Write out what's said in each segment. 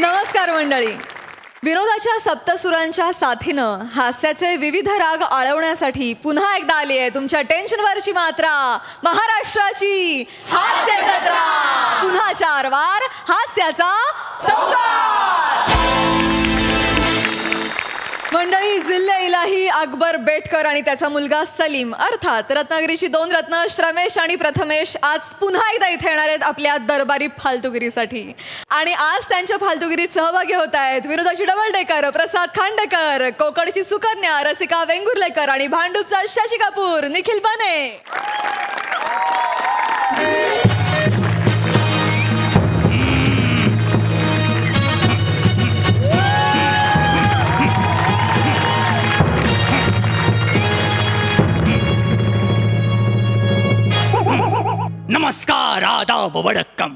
नमस्कार मंडळी. विनोदाच्या सप्तसुरांच्या साथीनं हास्याचे विविध राग आळवण्यासाठी पुन्हा एकदा आली आहे तुमच्या टेन्शनवरची मात्रा, महाराष्ट्राची हास्य जत्रा. पुन्हा 4 वार हास्याचा संहार. मंडळी, जिल्हे इलाही अकबर बेटकर आणि त्याचा मुलगा सलीम अर्थात रत्नागिरीची 2 रत्न श्रमेश आणि प्रथमेश आज पुन्हा एकदा इथे येणार आहेत आपल्या दरबारी फालतुगिरीसाठी. आणि आज त्यांच्या फालतुगिरीत सहभागी होत आहेत विनोदाची डबल डेकर प्रसाद खांडेकर, कोकणची सुकन्या रसिका वेंगुर्लेकर आणि भांडूपचा शशी कपूर निखिल बने. नमस्कार, आदाब, वडक्कम.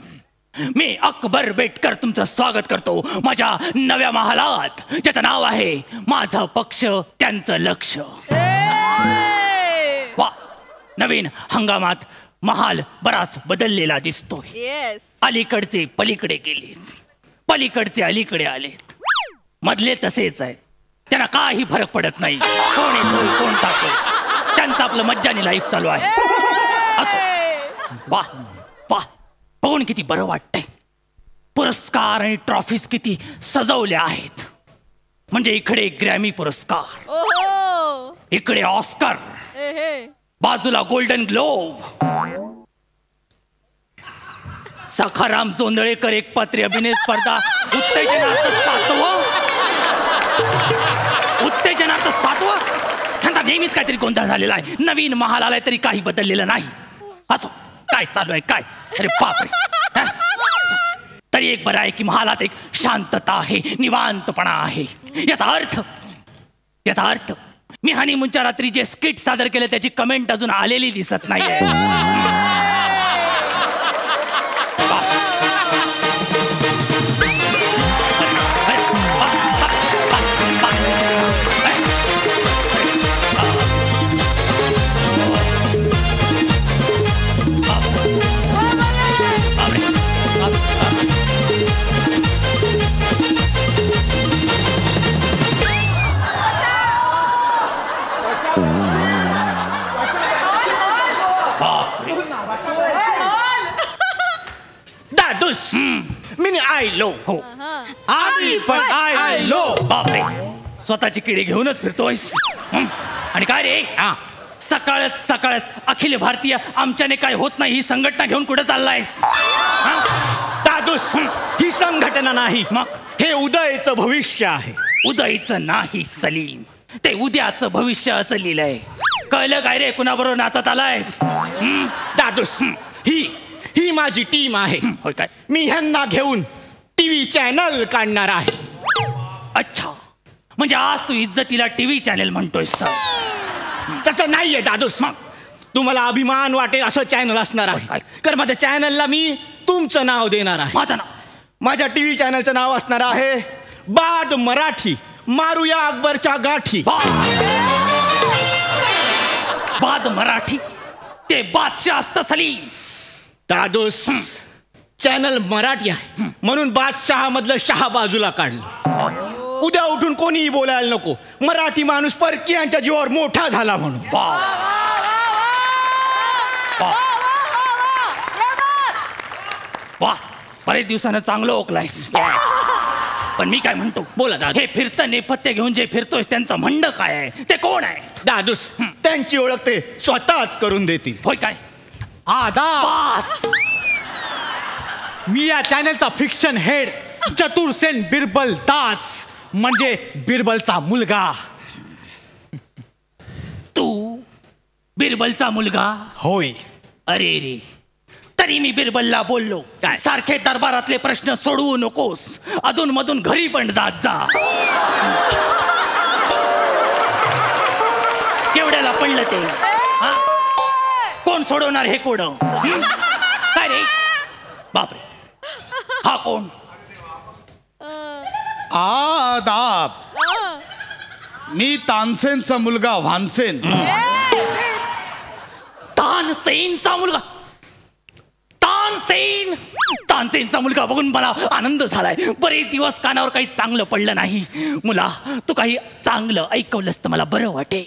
मी अकबर बेटकर तुमचं स्वागत करतो माझ्या नव्या महालात, ज्याचं नाव आहे माझा पक्ष त्यांचं लक्ष. वा, नवीन हंगामात महाल बराच बदललेला दिसतोय. अलीकडचे पलीकडे गेलेत, पलीकडचे अलीकडे आलेत, मधले तसेच आहेत. त्यांना काही फरक पडत नाही कोण येतोय कोण जातोय. त्यांचं आपलं मज्जानी लाईफ चालू आहे. असो, वाह वाह, बघून किती बरं वाटतंय. पुरस्कार आणि ट्रॉफीज किती सजवल्या आहेत. म्हणजे इकडे ग्रॅमी पुरस्कार, इकडे ऑस्कर, बाजूला गोल्डन ग्लोब. सखाराम जोंधळेकर एकपात्री अभिनय स्पर्धा उत्तेजनार्थ 7वं. ह्यांचा नेहमीच काहीतरी गोंधळ झालेला आहे. नवीन महाल आलाय तरी काही बदललेलं नाही. असो, काय चालू आहे काय? अरे बापरे. तरी एक बरं आहे की महालात एक शांतता आहे, निवांतपणा आहे. याचा अर्थ मी हनीमूनच्या रात्री जे स्किट सादर केले त्याची कमेंट अजून आलेली दिसत नाहीये. मी आयलो. हो, आम्ही पण आयलो. बापरे, स्वतःची किडी घेऊनच फिरतोयस. आणि काय रे, सकाळच अखिल भारतीय आमच्याने काय होत नाही ही संघटना घेऊन कुठे चाललायस? दादूस, ही संघटना नाही, मग हे उदयचं भविष्य आहे. उदयचं नाही सलीम, ते उद्याचं भविष्य असं लिहिलंय. कळलं काय रे, कुणाबरोबर नाचत आलाय? दादूस, ही माझी टीम आहे. होय काय? मी ह्यांना घेऊन टीव्ही चॅनल काढणार आहे. अच्छा, म्हणजे आज तू इज्जतीला टीव्ही चॅनल म्हणतोयस? तसं नाहीये दादूस. मग तुम्हाला अभिमान वाटेल असं चॅनल असणार आहे. कारण माझ्या चॅनलला मी तुमचं नाव देणार आहे. माझं नाव? माझ्या टीव्ही चॅनलचं नाव असणार आहे बाद मराठी, मारूया अकबरच्या गाठी. बाद मराठी? ते बादशाह असतं सलीम. दादूस, चॅनल मराठी आहे म्हणून बादशाह मधलं शहा बाजूला काढलं. उद्या उठून कोणीही बोलायला नको, मराठी माणूस परकीयांच्या जीवावर मोठा झाला म्हणून. वा, बरेच दिवसानं चांगलं ओकलायस. पण मी काय म्हणतो, बोला दादा. हे फिरतं नेपथ्य घेऊन जे फिरतोय त्यांचं म्हणणं काय आहे? ते कोण आहे? दादूस, त्यांची ओळख ते स्वतःच करून देतील. होय काय? आदाब. मी या चॅनलचा फिक्शन हेड चतुरसेन बिरबल दास, म्हणजे बिरबलचा मुलगा. तू बिरबलचा मुलगा? होय. अरे रे, तरी मी बिरबलला बोललो, सारखे दरबारातले प्रश्न सोडवू नकोस, अधून मधून घरी पण जात जा. केवढ्याला पडलं ते? कोण सोडवणार हे कोड? काय रे? बापरे, हा कोण? आदाब. मी तानसेनचा मुलगा वानसेन. तानसेनचा मुलगा? तानसेन? तानसेनचा मुलगा बघून मला आनंद झालाय. बरेच दिवस कानावर काही चांगलं पडलं नाही. मुला तू काही चांगलं ऐकवलंस तर मला बरं वाटेल.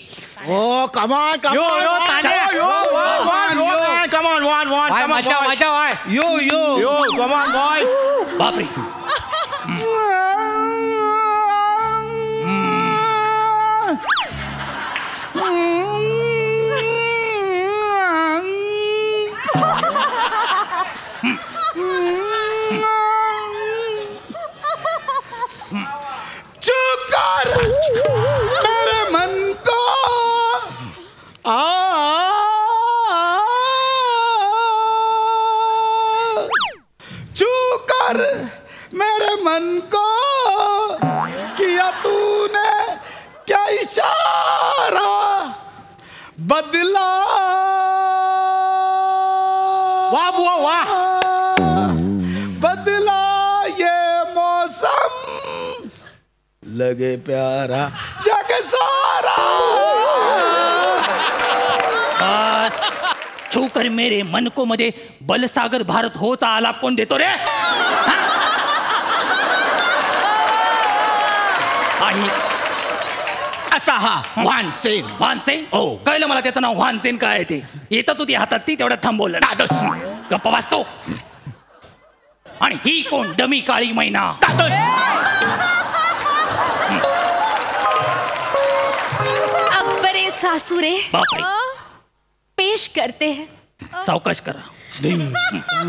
ओ कमान कमान यो यो यो कमान बॉय. बापरे. मेरे मन को चूकर मेरे मन को किया तूने क्या इशारा बदला. वाह बुआ वाह. बदला ये मौसम लगे प्यारा जग सारा. बस छूकर मेरे मन को मध्ये बलसागर भारत होचा आलाप कोण देतो रे? आहे असा हा वानसेन. वानसेन. हो. कळलं मला त्याचं नाव वानसेन काय आहे ते. येतच होती हातात ती तेवढ्यात थांबवलं. दादोस गप्पा वाचतो. आणि ही कोण डमी काळी मैना. दादोस अकबरे सासुरे बापरे. पेश करते हैं सावकाश करा.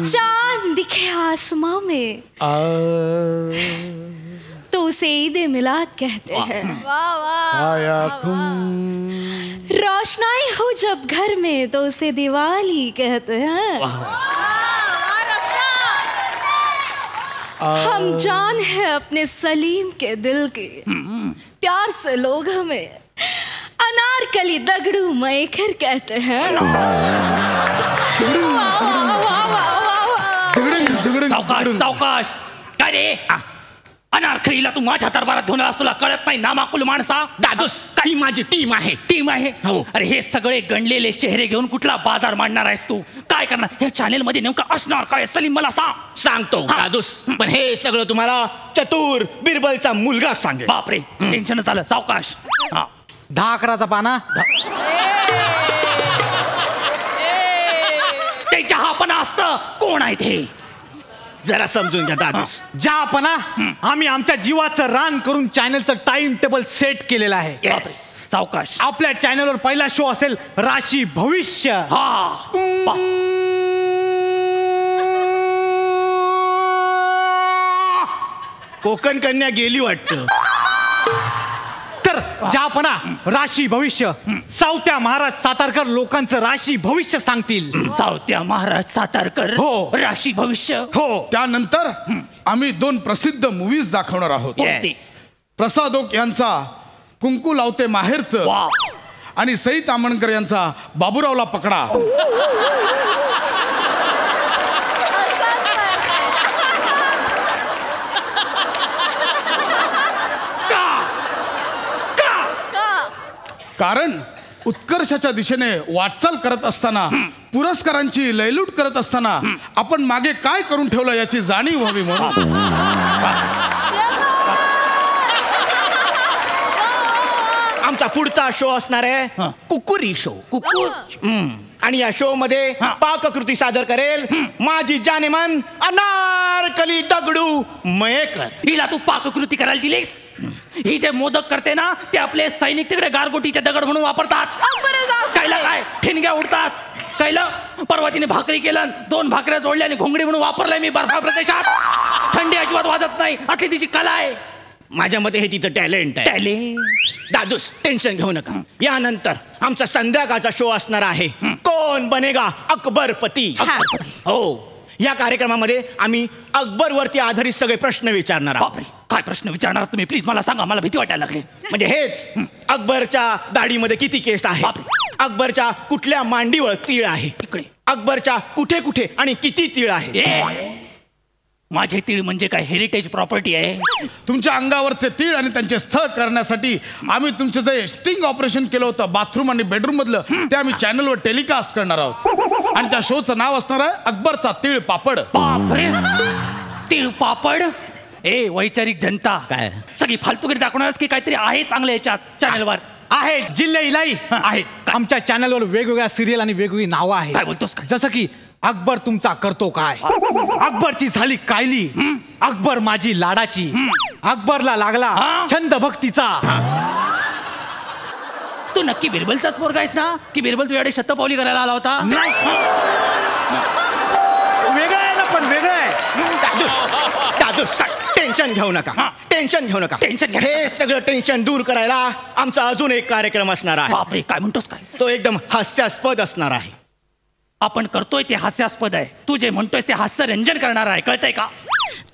चांद दिखे आसमां में तो उसे ईद मिलाद कहते हैं. आया रोशनाई हो जब घर में तो उसे दिवाली कहते हैं. हम जान है अपने सलीम के दिल की, प्यार से लोग हमें अनारकली दगड़ू मैकर कहते हैं. सावकाश सावकाश. काय रे अनारखरीला तू माझ्या दरबारात घेऊन आलास. तुला कळत नाही नामाकुल माणसा. दादोस ही माझी टीम आहे. टीम आहे. हो. अरे हे सगळे गणलेले चेहरे घेऊन कुठला बाजार मांडणार आहेस तू? काय करणार ह्या चॅनेल मध्ये नेमकं असणार काय? सलीम मला सांगतो दादोस. पण हे सगळं तुम्हाला चतुर बिरबलचा मुलगा सांगेल. बापरे टेन्शन झालं. सावकाश. 10-11चा पाना. ते चहा पण असतं. कोण आहे ते जरा समजून घ्या दादोस. ज्यापणा आम्ही आमच्या जीवाचं रान करून चॅनलचं टाइम टेबल सेट केलेलं आहे. बापरे. सावकाश. आपल्या चॅनलवर पहिला शो असेल राशी भविष्य. हा कोकण कन्या गेली वाटतं. तर ज्यापणा राशी भविष्य सावत्या महाराज सातारकर लोकांचं राशी भविष्य सांगतील. सावत्या महाराज सातारकर. हो. राशी भविष्य. हो. त्यानंतर आम्ही 2 प्रसिद्ध मूवीज दाखवणार आहोत. कोणते? प्रसाद ओक यांचा कुंकू लावते माहेरचं वा. आणि सई तामणकर यांचा बाबूरावला पकडा. कारण उत्कर्षाच्या दिशेने वाटचाल करत असताना पुरस्कारांची लयलूट करत असताना आपण मागे काय करून ठेवलं याची जाणीव व्हावी म्हणून. आमचा पुढचा शो असणार आहे कुकुरी शो. कुकुर. आणि या शो मध्ये पाककृती सादर करेल माझी जानेमान अनारकली दगडू मयेकर. हिला तू पाककृती करायला दिलीस? ही जे मोदक करते ना ते आपले सैनिक तिकडे गारगोटीचे दगड म्हणून वापरतात. कायला काय ठिणग्या उडतात. कायला परवा तिने भाकरी केलं 2 भाकऱ्या जोडल्या आणि घोंगडी म्हणून वापरलाय मी बर्फा प्रदेशात. थंडी अजिबात वाजत नाही असली तिची कला आहे. माझ्या मते हे तिचं टॅलेंट आहे. टॅलेंट. दादूस टेन्शन घेऊ नका. यानंतर आमचा संध्याकाळचा शो असणार आहे कोण बनेगा अकबरपती. हो. या कार्यक्रमामध्ये आम्ही अकबरवरती आधारित सगळे प्रश्न विचारणार आहोत. बापरे काय प्रश्न विचारणार तुम्ही? प्लीज मला सांगा. मला भीती वाटायला लागली. म्हणजे हेच अकबरच्या दाढीमध्ये किती केस आहे, बापरे. अकबरच्या कुठल्या मांडीवर तीळ आहे, इकडे अकबरच्या कुठे कुठे आणि किती तीळ आहे, माझे तीळ म्हणजे काय हेरिटेज प्रॉपर्टी आहे? तुमच्या अंगावरचे तीळ आणि त्यांचे स्थळ करण्यासाठी आम्ही तुमचं जे स्टिंग ऑपरेशन केलं होतं बाथरूम आणि बेडरूम मधलं, ते आम्ही चॅनलवर टेलिकास्ट करणार आहोत. आणि त्या शोचं नाव असणार आहे अकबरचा तीळ पापड. बापरे, तीळ पापड. ए वैचारिक जनता, काय? सगळी फालतूगिरी दाखवणारच की काहीतरी आहे चांगलं याच्यात चॅनलवर? आहे जिल्हे इलाई आहे. आमच्या चॅनलवर वेगवेगळ्या सिरियल आणि वेगवेगळी नावं आहेत. काय बोलतोस काय? जसं की अकबर तुमचा करतो काय, अकबरची झाली कायली, अकबर माझी लाडाची, अकबरला लागला छंद भक्तीचा. तू नक्की बिरबलचाच पोरगा आहेस ना, की बिरबल तुझ्याकडे शतपावली करायला आला होता? वेगळं आहे ना, पण वेगळं आहे. दादूस, टेन्शन घेऊ नका, टेन्शन घेऊ नका. टेन्शन घ्या. हे सगळं टेन्शन दूर करायला आमचा अजून एक कार्यक्रम असणार आहे. बापरे, काय म्हणतोस काय? तो एकदम हास्यास्पद असणार आहे. आपण करतोय ते हास्यास्पद आहे, तू जे म्हणतोय ते हास्यरंजन करणार आहे, कळतंय का?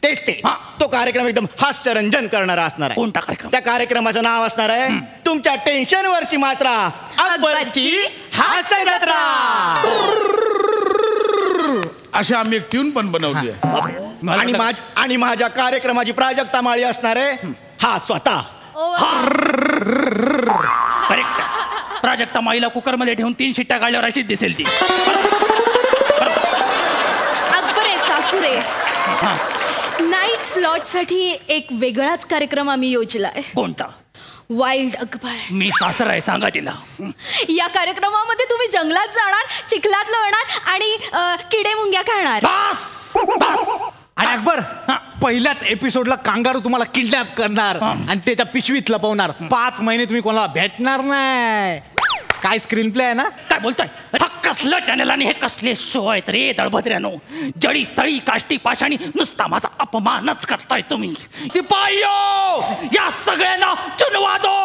तेच ते. हा. तो कार्यक्रम एकदम हास्यरंजन करणारा असणार आहे. कोणता कार्यक्रम? त्या कार्यक्रमाचं नाव असणार आहे तुमच्या टेन्शनवरची मात्रा अकबरची हास्य जत्रा. अशी आम्ही एक ट्यून पण बनवली आहे. बापरे. मला वाटलं- आणि माझ्या कार्यक्रमाची प्राजक्ता माळी असणार आहे हा स्वतः. करेक्ट. प्राजक्ता माईला कुकरमध्ये ठेवून 3 शिट्ट्या काढल्यावर अशीच दिसेल ती. अकबरे सासुरे, हा. नाईट स्लॉट साठी एक वेगळाच कार्यक्रम आम्ही योजलाय. कोणता? वाईल्ड अकबर. मी सासरा आहे, सांगा तिला. या कार्यक्रमामध्ये तुम्ही जंगलात जाणार, चिखलात लोळणार आणि किडे मुंग्या खाणार. बस बस. आणि अकबर हा. पहिल्याच एपिसोडला कांगारू तुम्हाला किडनॅप करणार आणि त्याच्या पिशवीत लपवणार. 5 महिने तुम्ही कोणाला भेटणार नाही. काय स्क्रीन प्ले आहे ना? काय बोलतोय? हा कसलं चॅनल आणि हे कसले शो आहेत रे दळभद्र्यानो? जडी स्थळी काष्टी पाषाणी नुसता माझा अपमानच करताय तुम्ही. सिपाईयो, या सगळ्यांना चुनवा दो.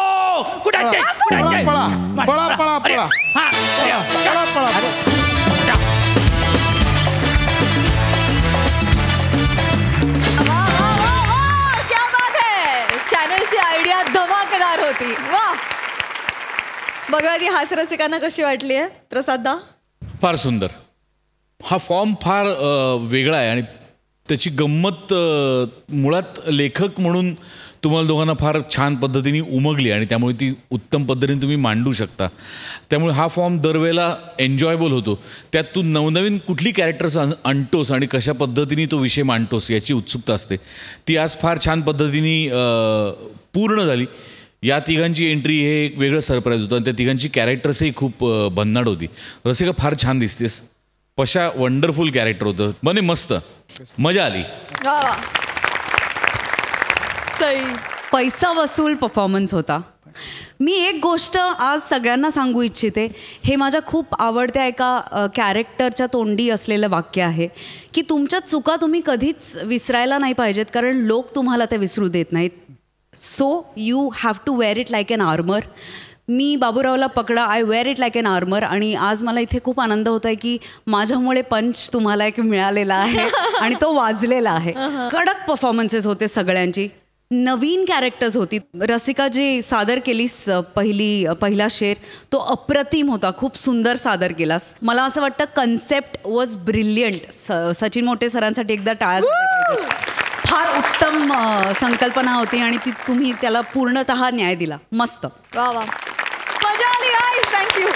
कुठे आहेत ते? कुठे आहेत ते? पळा, पळा, पळा, अरे, पळा. हा, अरे, पळा, पळा, पळा. जा. वा, वा, वा, वा, क्या बात है. चॅनलची आयडिया धमाकेदार होती. वा. बघा ती हास्यरसिकांना कशी वाटली आहे प्रसाददा? फार सुंदर. हा फॉर्म फार वेगळा आहे आणि त्याची गंमत मुळात लेखक म्हणून तुम्हाला दोघांना फार छान पद्धतीने उमगली आणि त्यामुळे ती उत्तम पद्धतीने तुम्ही मांडू शकता. त्यामुळे हा फॉर्म दरवेळेला एन्जॉयबल होतो. त्यात तू नवनवीन कुठली कॅरेक्टर्स आणतोस आणि कशा पद्धतीने तो विषय मांडतोस याची उत्सुकता असते. ती आज फार छान पद्धतीने पूर्ण झाली. या तिघांची एंट्री हे एक वेगळं सरप्राईज होतं आणि त्या तिघांची कॅरेक्टर्सही खूप भन्नाट होती. रसिका फार छान दिसतेस. पशा वंडरफुल कॅरेक्टर होतं. म्हणे मस्त मजा आली. वा वा. सई. पैसा वसूल परफॉर्मन्स होता. मी एक गोष्ट आज सगळ्यांना सांगू इच्छिते. हे माझ्या खूप आवडत्या एका कॅरेक्टरच्या तोंडी असलेलं वाक्य आहे की तुमच्या चुका तुम्ही कधीच विसरायला नाही पाहिजेत, कारण लोक तुम्हाला त्या विसरू देत नाहीत. So you have to wear it like an armour. मी बाबूरावला पकडा, I wear it like an armour. आणि आज मला इथे खूप आनंद होत आहे की माझ्यामुळे पंच तुम्हाला एक मिळालेला आहे आणि तो वाजलेला आहे. कडक परफॉर्मन्सेस होते सगळ्यांची. नवीन कॅरेक्टर्स होती. रसिका जी सादर केलीस पहिला शेर तो अप्रतिम होता. खूप सुंदर सादर केलास. मला असं वाटतं कन्सेप्ट वॉज ब्रिलियंट. सचिन मोटे सरांसाठी एकदा टाळ्या झाल्या पाहिजेत. फार उत्तम संकल्पना होती आणि ती तुम्ही त्याला पूर्णतः न्याय दिला. मस्त. वा वा. मजा आली गाईज. थँक्यू.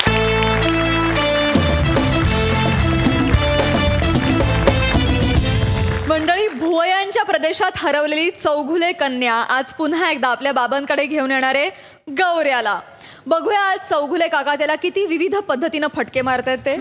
मंडळी, भुवयांच्या प्रदेशात हरवलेली चौघुले कन्या आज पुन्हा एकदा आपल्या बाबांकडे घेऊन येणारे गौऱ्याला. बघूया आज चौघुले काका त्याला किती विविध पद्धतीनं फटके मारतात ते.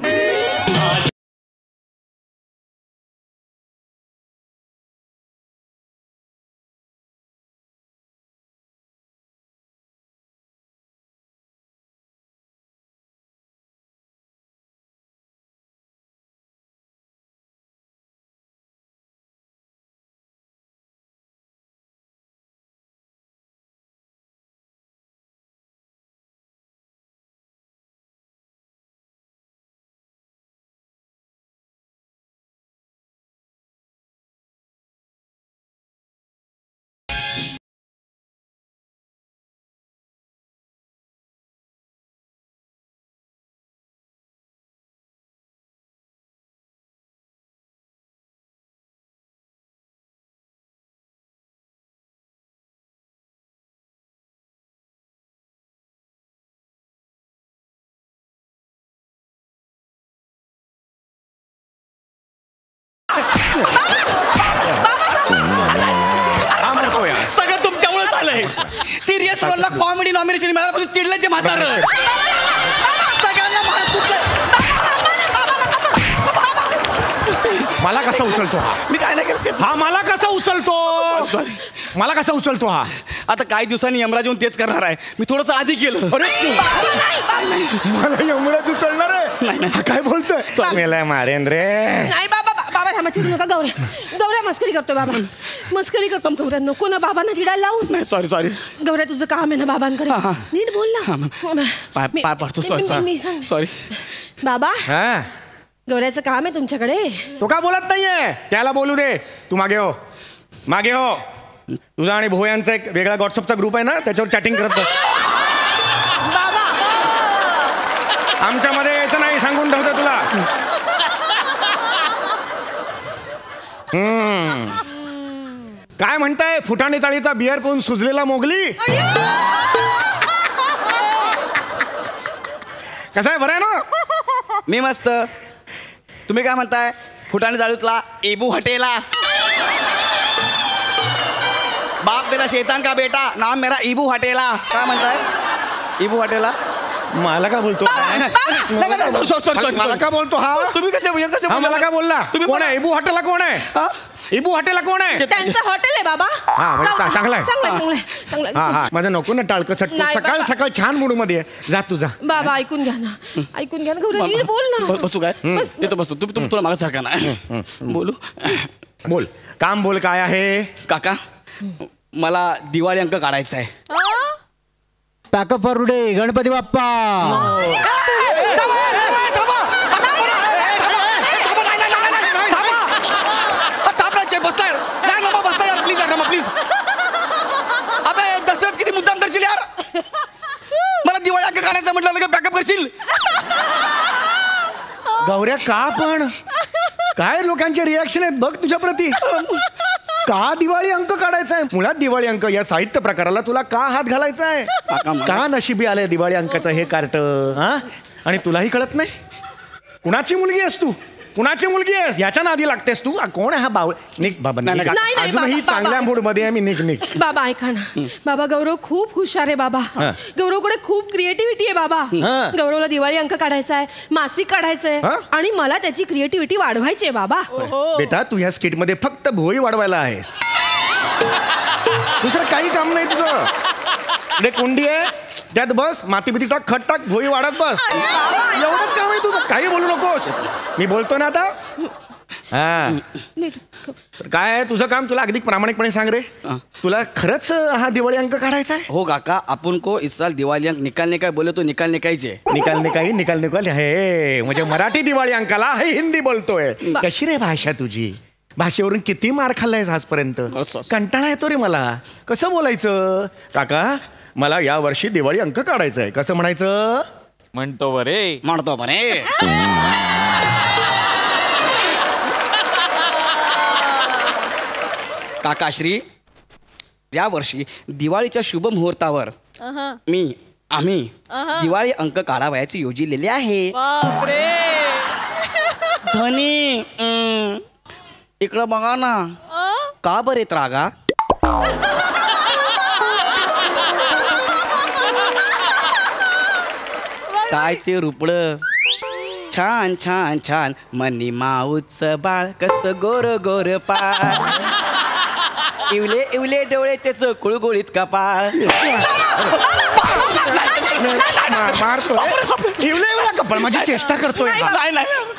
सगळं तुमच्यामुळे झालंय. सिरियस रोलला कॉमेडी नॉमिनेशन मिळाल्यापासून चिडले ते म्हातारं. सगळ्यांना मला कसा उचलतो हा? मी काय नाही केलं. हा मला कसा उचलतो? मला कसा उचलतो हा? आता काही दिवसांनी यमराज येऊन तेच करणार आहे. मी थोडस आधी केलं. मला यमराज उचलणार आहे? हा काय बोलतोय? मेलाय मारेन रे. नाही बाबा बाबा थांबा, चिडू नका. गौऱ्या मस्करी करतो बाबा, मस्करी करतो. गौऱ्या नको ना बाबांना चिडायला लावून. नाही सॉरी. गौऱ्या तुझं काम आहे ना बाबांकडे, नीट बोल ना. पाय पडतो. सॉरी बाबा, हा गौऱ्याचं काम आहे तुमच्याकडे. तो का बोलत नाहीये? त्याला बोलू दे. तू मागे हो, मागे हो. तुझा आणि भोयांचा एक वेगळा व्हॉट्सअपचा ग्रुप आहे ना, त्याच्यावर चॅटिंग करत बस. बाबा आमच्यामध्ये यायचं नाही, सांगून ठेवतो तुला. काय म्हणताय? फुटाणे चाळीचा बियर पिऊन सुजलेला मोगली. कसं आहे? बरं आहे ना? मी मस्त. तुम्ही काय म्हणताय? फुटाणे चालूतला एबू हटेला. बाप मेरा शैतान का बेटा, नाम मेरा इबू हटेला. काय म्हणताय? इबू हटेला. मला का बोलतो? मला का बोलतो हा? तुम्ही कसे हा, मला काय बोलला? तुम्ही कोण आहे? इबू हॉटेलला कोण आहे? इबू हॉटेलला कोण आहे? त्यांचं हॉटेल आहे बाबा. हा, म्हणजे चांगलं आहे. चांगलं. हा माझं नको ना टाळकं सट. नाही, सकाळ बाबा. सकाळ छान मूड मध्ये आहे. जा तुझा. बाबा ऐकून घ्या ना, ऐकून घ्या ना. गौऱ्या नीट बोल ना. बसू काय? तिथं बसतो. तुम्ही तुला मागासारखा ना बोलू. बोल, काम बोल. काय आहे? काका, मला दिवाळी अंक काढायचा आहे. Pack up for today. Ganpati Bappa. Please. अबे दसऱ्यात किती मुद्दाम करशील यार. मला दिवाळी अंक काढायचा म्हटलं लगेच बॅकअप करशील. गौऱ्या का पण? काय लोकांचे रिॲक्शन आहेत बघ तुझ्या प्रती. का दिवाळी अंक काढायचा आहे? मुळात दिवाळी अंक या साहित्य प्रकाराला तुला का हात घालायचा आहे? का नशिबी आलंय दिवाळी अंकाचं हे कार्ट? हा, आणि तुलाही कळत नाही? कुणाची मुलगी आहेस तू? कुणाची मुलगी आहेस? याच्या नादी लागतेस तू? कोण आहे हा बावळ? निक बाबा. नाही, अजूनही बाबा, चांगल्या मूड मध्ये आहे मी. निक. बाबा ऐका ना. बाबा गौरव खूप हुशार आहे बाबा. गौरवकडे खूप क्रिएटिव्हिटी आहे बाबा. गौरवला दिवाळी अंक काढायचा आहे, मासिक काढायचंय, आणि मला त्याची क्रिएटिव्हिटी वाढवायची आहे बाबा. बेटा, तू ह्या स्किट मध्ये फक्त भोई वाढवायला आहेस. दुसरं काही काम नाही तुझं. इकडे कुंडी आहे, त्यात बस, माती बिती टाक, खट टाक, भोई वाढत बस. एवढंच काम आहे तुझं. काही बोलू नकोस. मी बोलतो ना आता. हा, काय आहे तुझं काम? तुला अगदी प्रामाणिकपणे सांग रे. तुला खरंच हा दिवाळी अंक काढायचा आहे? हो काका, आपण को इस साल दिवाळी अंक निकालने काय बोले तो निकालने काहीचे. निकाल हे म्हणजे मराठी दिवाळी अंकाला हे हिंदी बोलतोय. कशी रे भाषा तुझी? भाषेवरून किती मार खाल्लायस आजपर्यंत? कंटाळा येतो रे मला. कसं बोलायचं? काका, मला या वर्षी दिवाळी अंक काढायचा आहे. कसं म्हणायचं? म्हणतो बरे. काकाश्री, या वर्षी दिवाळीच्या शुभ मुहूर्तावर आम्ही दिवाळी अंक काढावयाचे योजिलेले आहे. धनी, इकडं बघा ना. का बरे त्रागा? काय ते रुपड छान छान छान मनी माऊच बाळ कस गोर गोर पाळ. इवले इवले डोळे त्याच कुळगुळीत कपाळ. मारतो कपाळ. माझी चेष्टा करतोय.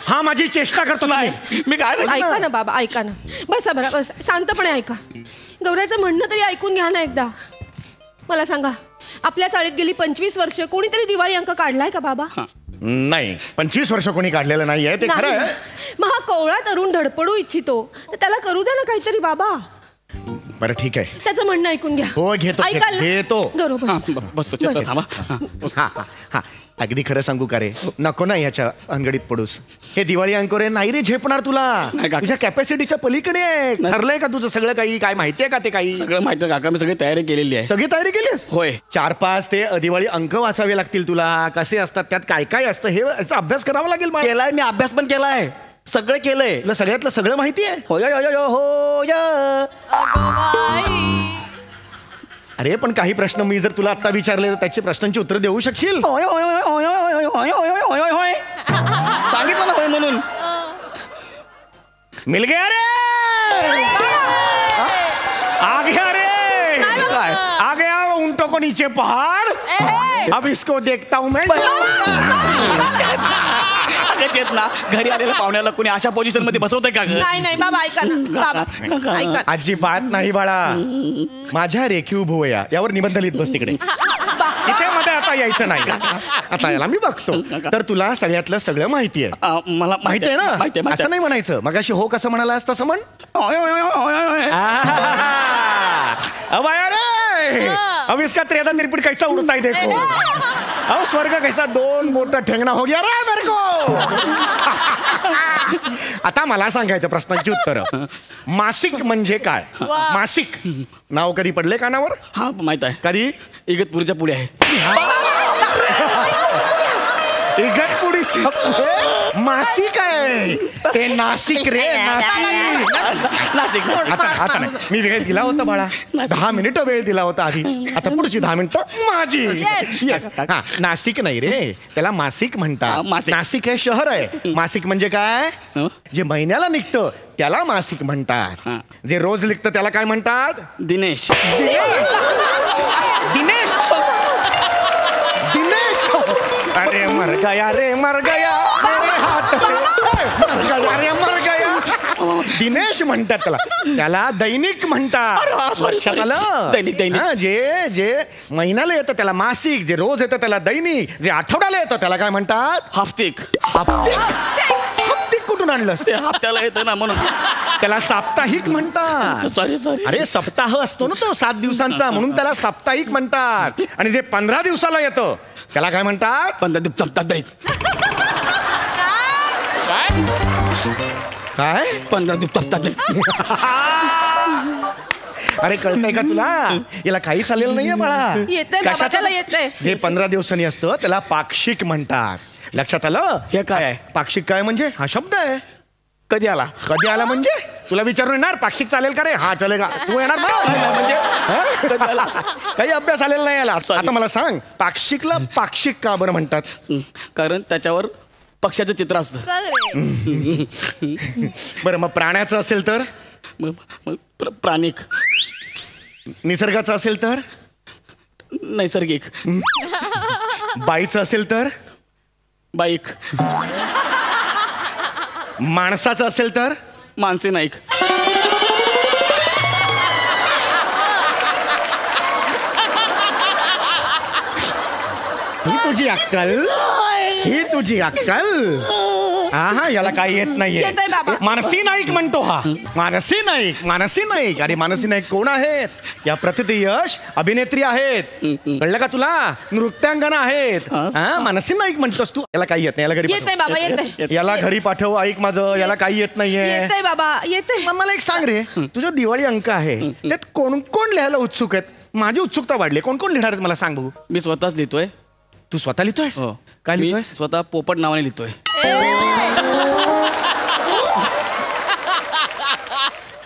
हा माझी चेष्टा करतो. नाही मी काय. ऐका ना बाबा, ऐका ना. बसा बरं, बस शांतपणे ऐका. गौऱ्याचं म्हणणं तरी ऐकून घ्या ना एकदा. मला सांगा, आपल्या चाळीत गेली 25 वर्ष कोणीतरी दिवाळी अंक काढलाय का बाबा? नाही, 25 वर्ष कोणी काढलेलं नाहीये, ते खरं आहे. मग हा कोवळा तरुण धडपडू इच्छितो, तर त्याला करू द्या ना काहीतरी बाबा. बरं ठीक आहे. त्याचं म्हणणं ऐकून घ्या. हो घेतो. बरोबर. अगदी खरं सांगू का रे, नको ना याच्या अंगडीत पडूस. हे दिवाळी अंक रे नाही रे झेपणार तुला. तुझ्या कॅपॅसिटीच्या पलीकडे आहे. ठरलंय का तुझं सगळं काही? काय माहितीये का ते काही? सगळं माहिती काका, मी सगळी तयारी केलेली आहे. सगळी तयारी केलीस? होय. 4-5 ते दिवाळी अंक वाचावे लागतील तुला. कसे असतात, त्यात काय काय असतं, हे अभ्यास करावा लागेल. केलाय मी, अभ्यास पण केलाय. सगळं केलंय. तुला सगळ्यातलं सगळं माहिती आहे? हो अरे पण काही प्रश्न मी जर तुला आता विचारले तर त्याची प्रश्नांची उत्तर देऊ शकशील? सांगितलं ना होय म्हणून. मिल गया रे, आ गया रे, आ गया ऊंटों को नीचे पहाड़, अब इसको देखता हूं मैं. चेत ना, घरी आलेल्या पाहुण्याला कोणी अशा पोझिशन मध्ये बसवतंय का? नाही बाबा ऐका ना, बाबा ऐका. अजिबात नाही बाळा. माझ्या रेखीव भुवया यावर निबंध लिहित बस तिकडे. इथे मध्ये आता यायचं नाही. आता याला मी बघतो. तर तुला सगळ्यातलं सगळं माहिती आहे. मला माहिती आहे ना? असं नाही म्हणायचं. मगाशी हो कसं म्हणालास तसं म्हण. अब आया रे, अब इसका त्रेधा तिरपीट कैसा उड़ता है देखो. अब स्वर्ग कैसा दोन मोठा ठेंगणा हो गया रे मेरे को. आता मला सांगायचं प्रश्नांची उत्तर. मासिक म्हणजे काय? मासिक नाव कधी पडले कानावर? हा माहित आहे. कधी? इगतपुरीच्या पुढे आहे. इगतपुरीच्या मासिक आहे ते. नाशिक रे, नाशिक. आता नाही, मी वेळ दिला होता बाळा. 10 मिनिटं वेळ दिला होता आधी. आता पुढची 10 मिनिटं माझी. येस. हा, नाशिक नाही रे, त्याला मासिक म्हणतात. नाशिक हे शहर आहे. मासिक म्हणजे काय? जे महिन्याला निघतं त्याला मासिक म्हणतात. जे रोज निघतं त्याला काय म्हणतात? दिनेश. दिनेश. दिनेश. अरे मर गया रे, मर गया मेरे हाथ से, मर गया रे, मर गया. दिनेश म्हणतात त्याला. त्याला दैनिक म्हणतात. लक्षात आलं? दैनिक. जे महिन्याला येतं त्याला मासिक, जे रोज येतं त्याला दैनिक, जे आठवड्याला येतं त्याला काय म्हणतात? हफ्तिक. हफ्तिक कुठून आणलं? ते हप्त्याला येतं ना म्हणून. त्याला साप्ताहिक म्हणतात. सॉरी. अरे सप्ताह असतो ना तो 7 दिवसांचा, म्हणून त्याला साप्ताहिक म्हणतात. आणि जे 15 दिवसाला येतं त्याला काय म्हणतात? 15 दिवस साप्ताहिक. काय? 15 दिवस साप्ताहिक. अरे कळतंय का तुला? याला काही चालेल नाहीये बाळा. येतंय. जे 15 दिवसांनी असतं त्याला पाक्षिक म्हणतात. लक्षात आलं? हे काय आहे? पाक्षिक काय म्हणजे? हा शब्द आहे. कधी आला? कधी आला म्हणजे? तुला विचारून येणार पाक्षिक चालेल का रे? हा चालेल का? तू येणार ना म्हणजे? काही अभ्यास आलेला नाही याला. आता मला सांग, पाक्षिकला पाक्षिक का बरं म्हणतात? कारण त्याच्यावर पक्ष्याचं चित्र असतं. बरं मग प्राण्याचं असेल तर? प्राणिक. निसर्गाचं असेल तर? नैसर्गिक. बाईचं असेल तर? बाईक. माणसाचं असेल तर? मानसी नाईक. ही तुझी अक्कल? ही तुझी अक्कल? हा याला काही येत नाहीये. मानसी नाईक म्हणतो हा. मानसी नाईक. अरे मानसी नाईक कोण आहेत? या प्रतियश अभिनेत्री आहेत. कळलं का तुला? नृत्यांगना आहेत. हा मानसी नाईक म्हणतोस तू. याला काही येत नाही. याला घरी येतंय बाबा, येतंय. याला घरी पाठव. ऐक माझं, याला काही येत नाहीये. येतंय बाबा, येतंय. मग मला एक सांग रे, तुझा दिवाळी अंक आहे त्यात कोण कोण लिहायला उत्सुक आहेत? माझी उत्सुकता वाढली. कोण कोण लिहिणार आहेत मला सांग बघू. मी स्वतःच लिहितोय. तू स्वतः लिहितोयस? काय लिहितोय? स्वतः पोपट नावाने लिहितोय.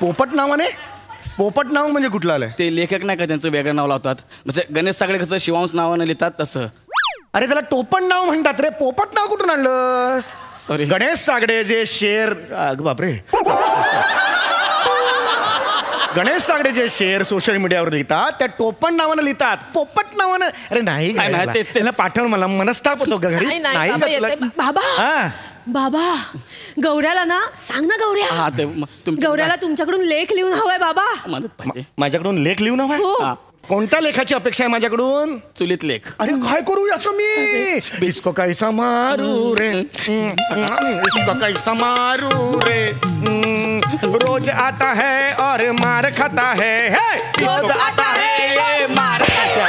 पोपट नावाने? पोपट नाव म्हणजे कुठलं आलंय? ते लेखक नाही का त्यांचं वेगळं नाव लावतात. म्हणजे गणेश सागडे कसं शिवांश नावाने लिहितात तसं. अरे त्याला टोपण नाव म्हणतात रे. पोपट नाव कुठून आणलं? सॉरी. गणेश सागडे जे शेर, बापरे, गणेश सागडे जे शेर सोशल मीडियावर लिहितात त्या टोपण नावानं लिहितात. पोपट नावानं? अरे नाही त्याला पाठवून मला मनस्ताप होतो घरी. बाबा बाबा गौऱ्याला ना सांग ना. गौऱ्याला तुमच्याकडून लेख लिहून हवाय बाबा. माझ्याकडून लेख लिहून हवाय? कोणत्या लेखाची अपेक्षा आहे माझ्याकडून? चुलीत लेख. अरे काय करू याचं मी? इसको कैसा मारू रे, इसको कैसा मारू रे, रोज आता है और मार खाता है. रोज आता है मार खाता.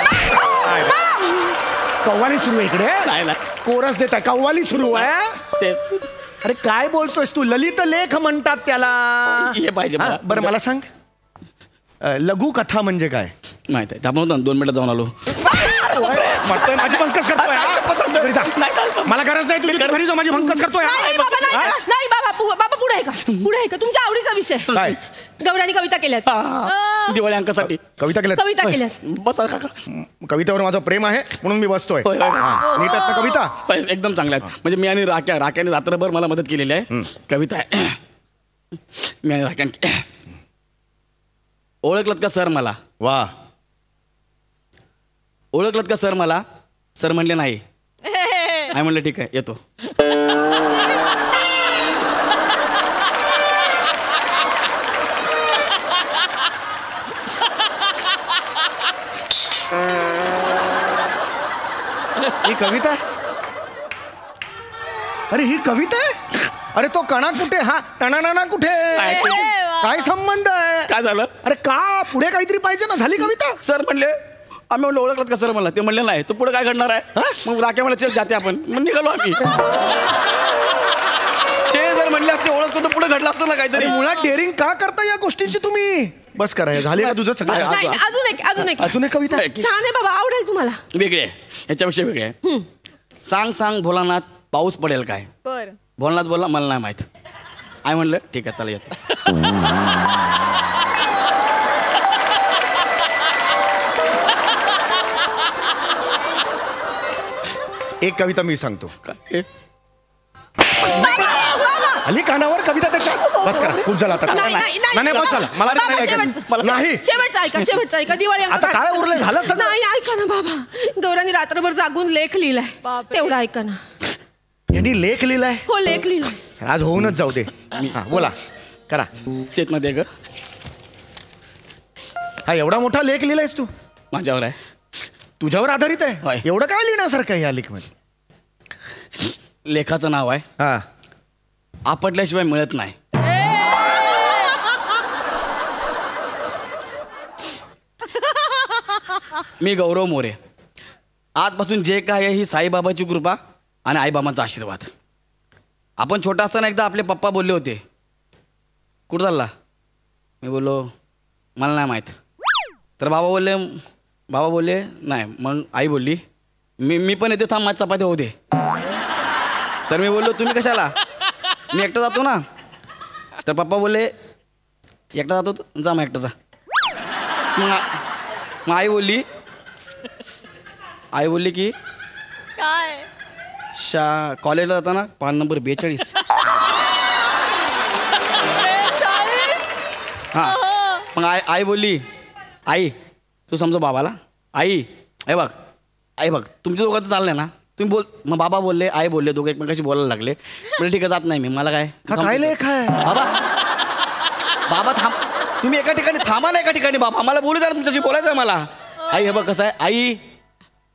कव्वाली सुरू आहे इकडे. कोरस देत आहे. कव्वाली सुरू आहे. अरे काय बोलतोयस तू? ललित लेख म्हणतात त्याला. हे पाहिजे. बरं मला सांग, लघु कथा म्हणजे काय? माहित आहे. आपण 2 मिनिटात जाऊन आलो. माझी भंकस करतोय. मला गरज नाही. तुम्ही घरी जाऊ. माझी भंकस करतोय. नाही बाबा बाबा पुढे आहे का तुमच्या आवडीचा विषय काय? गौऱ्याने कविता केल्यात दिवाळी अंकासाठी कविता केल्या कविता केल्यात बसा काका. कवितेवर माझं प्रेम आहे म्हणून मी बसतोय होय, होय. नीट आहेत ना कविता होय, एकदम चांगल्या आहेत. म्हणजे मी आणि राख्याने रात्रभर मला मदत केलेली आहे. कविता आहे मी आणि राख्याने. ओळखलत का सर मला? वा ओळखलत का सर मला? सर म्हणले नाही. नाही म्हणलं ठीक आहे येतो. ही कविता आहे? अरे ही कविता आहे? अरे तो कणा कुठे हा टणाणा कुठे काय संबंध आहे? काय झालं? अरे का पुढे काहीतरी पाहिजे ना. झाली कविता? सर म्हणले आम्ही म्हणलं ओळखलात का सर मला? ते म्हणले नाही. तो पुढे काय घडणार आहे? मग राख्या मला चल जाते आपण. मग निघालो आम्ही. ते जर म्हणले असते ओळखतो तर पुढे घडलं असतं ना काहीतरी. मुळात डेअरिंग का करता या गोष्टीची तुम्ही? बस करा झाली का तुझं सगळं? नाही, अजून एक कविता छान आहे बाबा आवडेल तुम्हाला वेगळे आहे याच्यापेक्षा वेगळे आहे. सांग सांग भोलानाथ पाऊस पडेल काय? बर भोलानाथ बोलला मला नाही माहित. आय म्हणलं ठीक आहे चला येतो. एक कविता मी सांगतो. काय? आली कानावर कविता त्याच्या. बस करा खूप झाला आता. नाही, बस झाला. मला बाबा, नाही ऐकायचं. नाही शेवटचा ऐका दिवाळी अंक आता काय उरलंय? झालं सगळं. नाही ऐका ना बाबा गौरांनी रात्रभर जागून लेख लिहिलाय तेवढा ऐका ना. यांनी लेख लिहिलाय? हो लेख लिहिलाय. आज होऊनच जाऊ दे. हा, बोला करा. चेतना दे ग. हा एवढा मोठा लेख लिहिलायस तू? माझ्यावर आहे. तुझ्यावर आधारित होय. आहे? एवढं काय लिहिण्यासारखं आहे या लेख मध्ये? लेखाचं नाव आहे हा आपटल्याशिवाय मिळत नाही. मी गौरव मोरे. आजपासून जे काय आहे ही साईबाबाची कृपा आणि आईबाबांचा आशीर्वाद. आपण छोटा असताना एकदा आपले पप्पा बोलले होते कुठं चालला? मी बोललो मला नाही माहीत. तर बाबा बोलले नाही. मग आई बोलली मी पण येते थांब माझी चपाती होऊ दे. तर मी बोललो तुम्ही कशाला? मी एकटा जातो ना. तर पप्पा बोलले एकटा जातो जा मग एकटा जा. मग आई बोलली की काय कॉलेजला जाताना पान नंबर 42. हां मग आई बोलली आई तू समजो बाबाला. आई बघ तुमच्या दोघांचं चाललंय ना तुम्ही बोल. मग बाबा बोलले आई बोलले दोघं एकमेकाशी बोलायला लागले. म्हणजे ठीक आहे जात नाही मी. मला काय काय लेख आहे? बाबा थांब तुम्ही एका ठिकाणी थांबा ना. एका ठिकाणी बाबा मला बोलू द्या तुमच्याशी बोलायचं आहे मला. आई हे बघ कसं आहे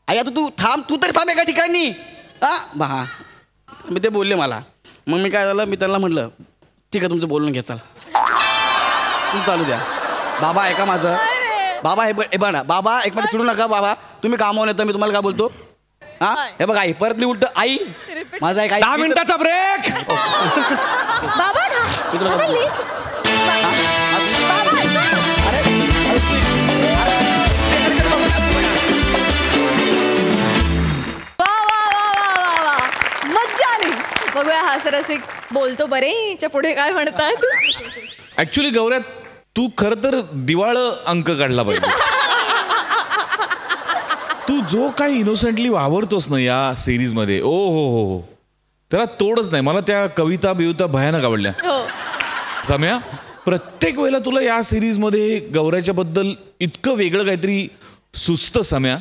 आई आता तू थांब तू तरी थांब एका ठिकाणी. हा मी ते बोलले मला. मग मी काय झालं मी त्यांना म्हटलं ठीक आहे तुमचं बोलून घे चल तुम्ही चालू द्या. बाबा ऐका माझं. बाबा हे बघा बाबा एक मिनिट चिडू नका. बाबा तुम्ही कामावून येतं मी तुम्हाला काय बोलतो. हा हे बघ आई परत मी उलट आई माझा एक 10 मिनिटाचा ब्रेक. मज्जा आली. बघूया हा सरसिक बोलतो बरेच्या पुढे काय म्हणतात. ऍक्च्युली गौऱ्या तू खर तर दिवाळ अंक काढला पाहिजे. तू जो काही इनोसेंटली वावरतोस ना या सिरीज मध्ये ओ हो त्याला तोडच नाही. मला त्या कविता बिविता भयानक आवडल्या. सम्या प्रत्येक वेळेला तुला या सिरीज मध्ये गौऱ्याच्या बद्दल इतकं वेगळं काहीतरी सुचतं सम्या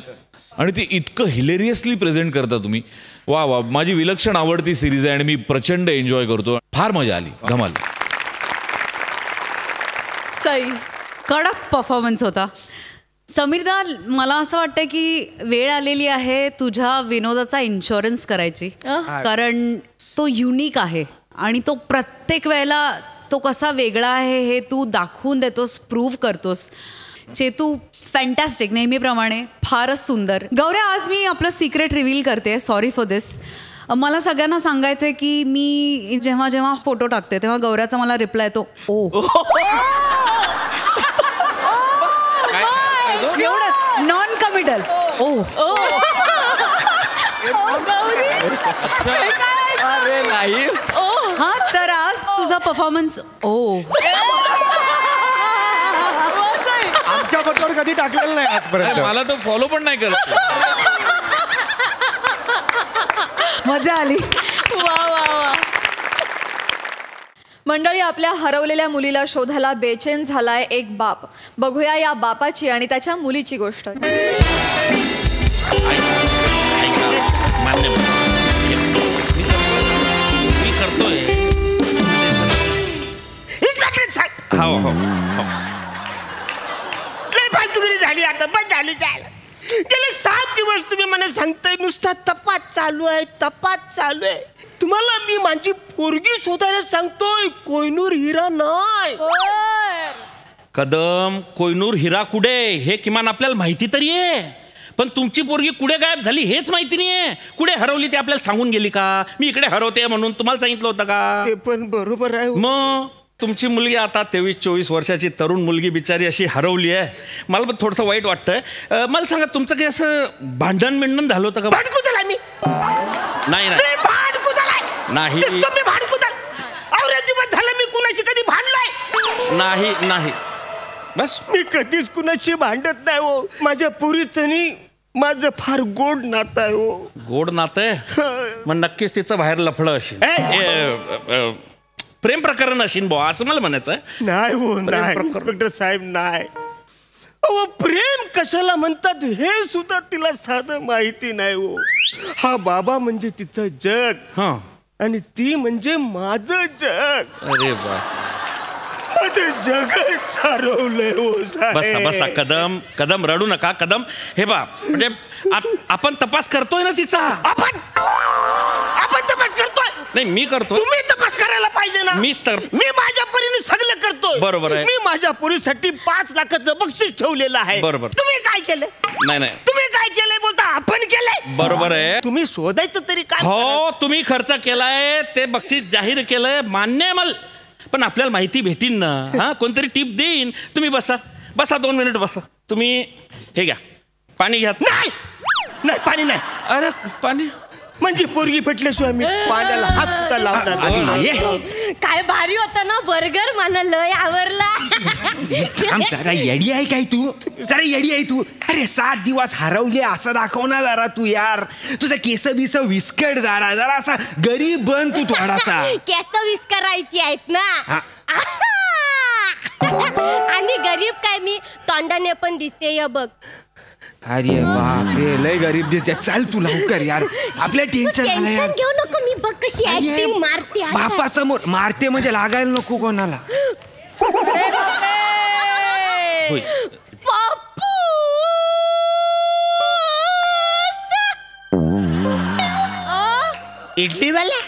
आणि ते इतकं हिलेरियसली प्रेझेंट करता तुम्ही. वा वा माझी विलक्षण आवडती सिरीज आहे आणि मी प्रचंड एन्जॉय करतो. फार मजा आली. धमाल. सई कडक परफॉर्मन्स होता. समीरदा मला असं वाटतं की वेळ आलेली आहे तुझ्या विनोदाचा इन्शुरन्स करायची. कारण तो युनिक आहे आणि तो प्रत्येक वेळेला तो कसा वेगळा आहे हे तू दाखवून देतोस प्रूव्ह करतोस. चेतू फॅन्टॅस्टिक नेहमीप्रमाणे फारच सुंदर. गौऱ्या आज मी आपलं सिक्रेट रिव्हील करते. सॉरी फॉर दिस. मला सगळ्यांना सांगायचं आहे की मी जेव्हा जेव्हा फोटो टाकते तेव्हा गौऱ्याचा मला रिप्लाय येतो ओ. एवढंच नॉन कमिटल ओ. अरे नाही. हा तर आज तुझा परफॉर्मन्स आमच्या बरोबर कधी टाकलेलं नाही आजपर्यंत. मला तो फॉलो पण नाही करत. मजा आली. वा वा वा. मंडळी, आपल्या हरवलेल्या मुलीला शोधायला बेचैन झालाय एक बाप. बघूया या बापाची आणि त्याच्या मुलीची गोष्ट. मी करतोय. हो हो लय फालतूगिरी झाली आता, पण झाली. गेले 7 दिवस तुम्ही मला सांगताय नुसता तपास चालू आहे, तपास चालू आहे. तुम्हाला मी माझी पोरगी शोधायला सांगतोय, कोहिनूर हिरा नाही. कदम, कोहिनूर हिरा कुठे हे किमान आपल्याला माहिती तरी आहे. पण तुमची पोरगी कुठे गायब झाली हेच माहिती नाहीये. कुठे हरवली ते आपल्याला सांगून गेली का? मी इकडे हरवते म्हणून तुम्हाला सांगितलं होतं का? ते पण बरोबर आहे. मग तुमची मुलगी आता 23-24 वर्षाची तरुण मुलगी बिचारी अशी हरवली आहे. मला पण थोडंसं वाईट वाटतंय. मला सांगा, तुमचं काही असं भांडण झालं होतं का? भांडकू झाला मी. नाही भांडकू झालाय. नाही मी भांडकू झाला. अरे दिवस झालं मी कुणाशी कधी भांडलोय नाही. नाही बस, मी कधीच कुणाशी भांडत नाही हो. माझ्या पुरीचं नाही, माझं फार गोड नातं आहे हो. गोड नातं आहे? मग नक्कीच तिचं बाहेर लफडं असेल, प्रेम प्रकरण असेल बुवा, असं मला म्हणायचं. नाही हो, नाही इन्स्पेक्टर साहेब, नाही. अहो, प्रेम कशाला म्हणतात हे सुद्धा तिला साधं माहिती नाही हो. हा बाबा म्हणजे तिचं जग आणि ती म्हणजे माझं जग. अरे वा, माझं जगच सारवलंय हो. बसा बसा कदम, कदम रडू नका. कदम, हे बा, म्हणजे आपण तपास करतोय ना तिचा. आपण तपास करतोय. नाही, मी करतो. तुम्ही तपास करायला पाहिजे ना. मीच तर. मी माझ्या परीने सगळं करतोय. बरोबर आहे. मी माझ्या पोरीसाठी 5 लाखाचं बक्षीस ठेवलेलं आहे. बरोबर. तुम्ही काय केलं? नाही. तुम्ही काय केलंय बोलता? आपण केलंय. बरोबर आहे. तुम्ही शोधायचं तरी काय? हो, तुम्ही खर्च केलाय, ते बक्षीस जाहीर केलंय, मान्य आहे मला. पण आपल्याला माहिती भेटीन ना. हा, कोणतरी टिप देईन. तुम्ही बसा 2 मिनिट बसा. तुम्ही हे घ्या, पाणी घ्या. नाही, पाणी नाही. अरे पाणी म्हणजे पोरगी पेटल्याशिवाय मी पाण्याला हात सुद्धा लावणार नाही. काय भारी होता ना बर्गर, मला लय आवडला. जरा येडी आहे काय तू? जरा येडी आहे तू. अरे 7 दिवस हरवले असं दाखव ना जरा तू यार. तुझं केस बिस विस्कट जरा असा गरीब बन तू थोडासा. केस विस्करायची आहेत ना. आणि गरीब काय, मी तोंडाने पण दिसते या बघ. अरे बापरे, लय गरीब दिसते. चल तू लवकर यार, आपल्या टेन्शन आलं यार. घेऊ नको, मी बघ कशी ऍक्टिंग मारते. बापासमोर मारते म्हणजे लागायला नको कोणाला. इडली वाला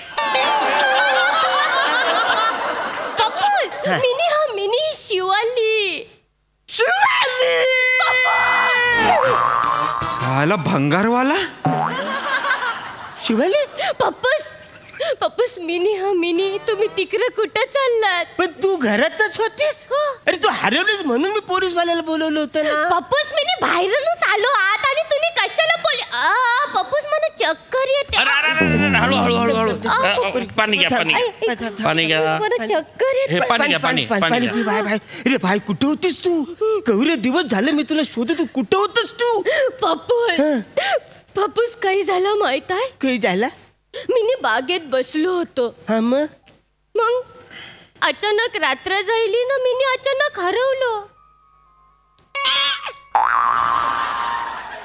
मिनी शिवाली. साला भंगारवाला शिवाली. पप्पूस मिनी तुम्ही तिकडे कुठं चाललात? पण तू घरातच होतीस. अरे तू हरवलीस म्हणून मी पोलीसवाल्याला बोलवलं होतं ना. पप्पूस मिनी बाहेरूनच आलो आत आणि तुम्ही कशाला पप्पूस मला चक्कर येते. हळू पाणी घ्या. पाणी घ्या. मला चक्कर येते. पाणी घ्या. पाणी घ्या. अरे भाई, कुठं होतीस तू? केवढे दिवस झाले मी तुला शोधत. तू कुठं होतस तू? पप्पूस काही झालं माहित आहे? काही झाला? मी बागेत बसलो होतो. हा, मग अचानक रात्र झाली ना, मी अचानक हरवलो.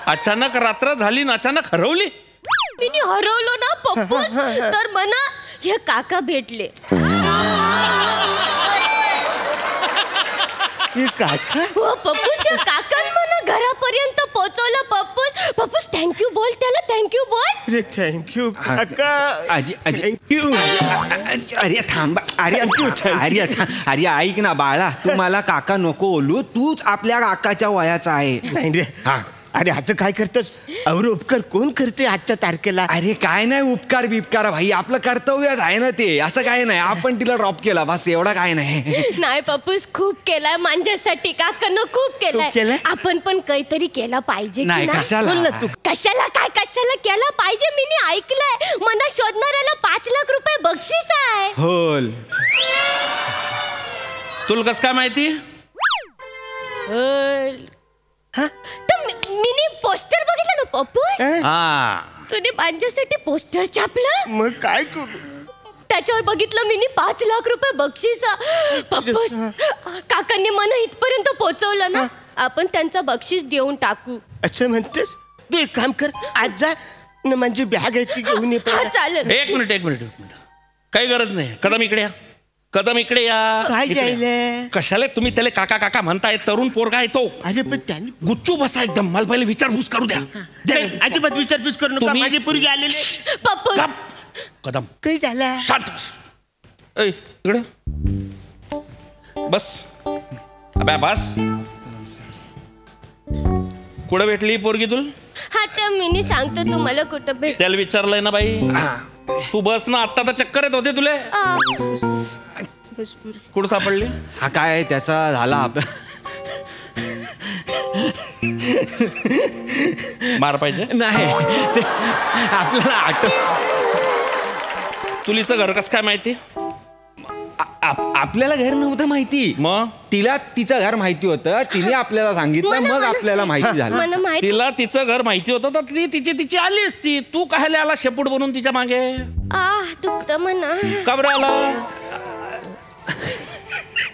अचानक रात्र झाली ना अचानक हरवली? मी हरवलो ना पप्पूस. तर मला हे काका भेटले. काका? हो पप्पूस, या काकान मला घरापर्यंत पोहोचवलं. पप्पूस थँक्यू बोल त्याला, थँक्यू बोल. अरे थँक्यू काका. थँक्यू. अरे थांबा. अरे ऐक ना बाळा, तू मला काका नको बोलू. तूच आपल्या काकाच्या वयाचा आहे. नाही रे, अरे असं काय करतस? अवर उपकार कोण करते आजच्या तारखेला? अरे काय नाही उपकार बिपकार भाई, आपलं कर्तव्यच आहे ना ते. असं काय नाही, आपण तिला ड्रॉप केला बस, एवढा काय नाही. नाही पप्पूस, खूप केलाय माझ्यासाठी, काकांना खूप केलाय. आपण पण काहीतरी केलं पाहिजे. नाही कशाला कशाला केलं पाहिजे? मी ऐकलंय मला शोधणाऱ्याला 5 लाख रुपये बक्षीस आहे. होल तुला कसं काय माहिती? मी पोस्टर बघितलं ना पप्पूस. तुने माझ्यासाठी पोस्टर छापलं. मग काय करू? त्याच्यावर बघितलं मी 5 लाख रुपये बक्षीस. पप्पूस, काकांनी मला इथपर्यंत पोहोचवलं ना, आपण त्यांचं बक्षीस देऊन टाकू. अच्छा म्हणतेस? तू एक काम कर, आज जा न म्हणजे बॅग आहे ती घेऊन ये. चालेल. एक मिनिट काही गरज नाही. कदम इकडे या. काय जायला? कशाला तुम्ही त्याला काका काका म्हणताय? तरुण पोरगा येतो. अरे पण त्यांनी गुच्चू बसा एकदम. मला पहिले विचारपूस करू द्या. अजिबात विचारपूस करू नका. माझी पोरगी आलेले. पप्पूस कदम काही झालं? शांत बस. इकडे बस. अबे बस. कुठं भेटली पोरगी तुला? हा तर मी सांगतो तुम्हाला कुठं भेट. त्याला विचारलंय ना बाई. तू बस ना, आता तर चक्कर येत होते तुले. कुठं सापडली? हा काय आहे त्याचा झाला मार पाहिजे नाही आपल्याला तुलीचं घर कसं काय माहिती? आपल्याला घर नव्हतं माहिती, मग तिला तिचं घर माहिती होतं. तिने आपल्याला सांगितलं, मग आपल्याला माहिती झालं. तिला तिचं घर माहिती होतं तर ती तिची आली असती. तू काय आला शेपूट बनून तिच्या मागे? दुखत म्हणा. का बरं आला?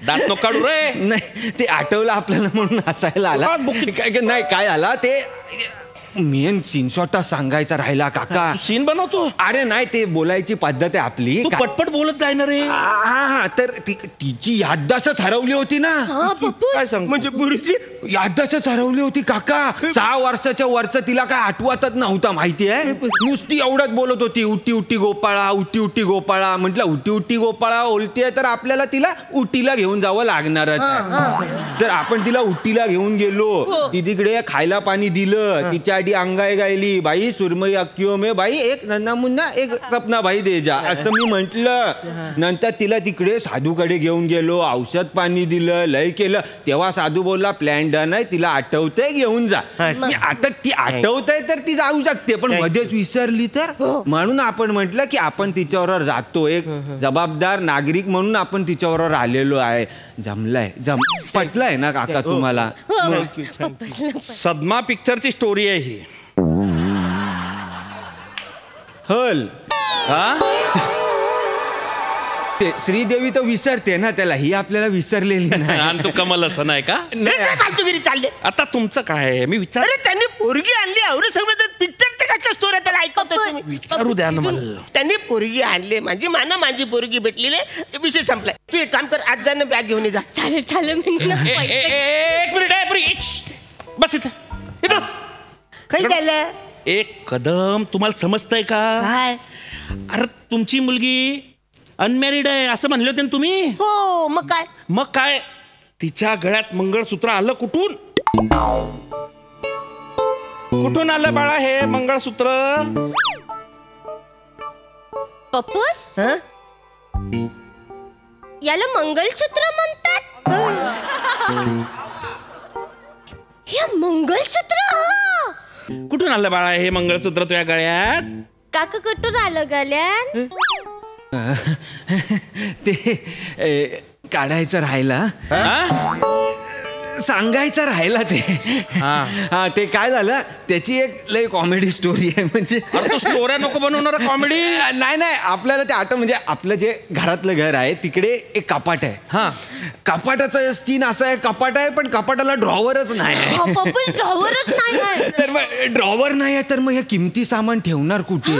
दात नको काढू रे. नाही ते आठवलं आपल्याला म्हणून हसायला आला. नाही काय आला ते मेन सीन शॉट सांगायचा राहिला काका. सीन बनवतो? अरे नाही ते बोलायची पद्धत आहे आपली. पटपट बोलत जाय ना रे. हा तर तिची याददास्तच हरवली होती ना. काय सांग म्हणजे गुरुजी याददास्तच हरवली होती काका. 6 वर्षाच्या वरचं तिला काय आठवतच नव्हता माहिती आहे. नुसती एवढंच बोलत होती, उटी उटी गोपाळा, उटी उटी गोपाळा. म्हटलं उटी उटी गोपाळा बोलतेय तर आपल्याला तिला उटीला घेऊन जावं लागणारच. तर आपण तिला उटीला घेऊन गेलो. ती तिकडे खायला पाणी दिलं. तिच्या अंगाई गायली, बाई सुरमई अक्कियो में बाई एक नन्ना मुन्ना एक सपना भाई दे जा, असं मी म्हटलं. नंतर तिला तिकडे साधूकडे घेऊन गेलो, औषध पाणी दिलं, लय केलं. तेव्हा साधू बोलला प्लॅन डन आहे, तिला आठवतंय घेऊन जा. आता ती आठवतंय तर ती जाऊ शकते, पण मध्येच विसरली तर. म्हणून आपण म्हटलं की आपण तिच्याबरोबर जातो. एक जबाबदार नागरिक म्हणून आपण तिच्याबरोबर आलेलो आहे. जमलंय पटलंय ना काका तुम्हाला? सदमा पिक्चरची स्टोरी आहे ही. हल श्रीदेवी तर विसरते ना त्याला, ही आपल्याला विसरलेली नाही. आणि तू कमल असं नाही का? फालतूगिरी चालले. आता तुमचं काय आहे? मी विचार. अरे त्यांनी पोरगी आणली, एवढं सगळं पिक्चरच्या कशा स्टोरी त्याला ऐकवतो. विचारू द्या ना मला. त्यांनी पोरगी आणली, माझी पोरगी भेटलेली, विषय संपलाय. तू एक काम कर, आज जाणं बॅग घेऊन जा. चालेल एक मिनिट. बस इथं. काही झालं? एक कदम, तुम्हाला समजतंय का? काय? अरे तुमची मुलगी अनमॅरिड आहे असं म्हणले होते ना तुम्ही? हो. मग काय? तिच्या गळ्यात मंगळसूत्र आलं कुठून? कुठून आलं बाळा हे मंगळसूत्र? पप्पूस, याला मंगळसूत्र म्हणतात? हे मंगळसूत्र कुठून आलं बाळा हे मंगळसूत्र तुझ्या गळ्यात? काका कुठून आलं गळ्यात? ते काढायचं राहिला, सांगायचं राहिला ते. हा ते काय झालं, त्याची एक लय कॉमेडी स्टोरी आहे. म्हणजे तू स्टोऱ्या नको बनवणार कॉमेडी? नाही आपल्याला ते आठवण, म्हणजे आपलं जे घरातलं घर आहे तिकडे एक कपाट आहे. हा कपाटाचा सीन असा आहे, कपाट आहे पण कपाटाला ड्रॉवरच नाही. तर मग ड्रॉवर नाही आहे तर मग हे किमती सामान ठेवणार कुठे?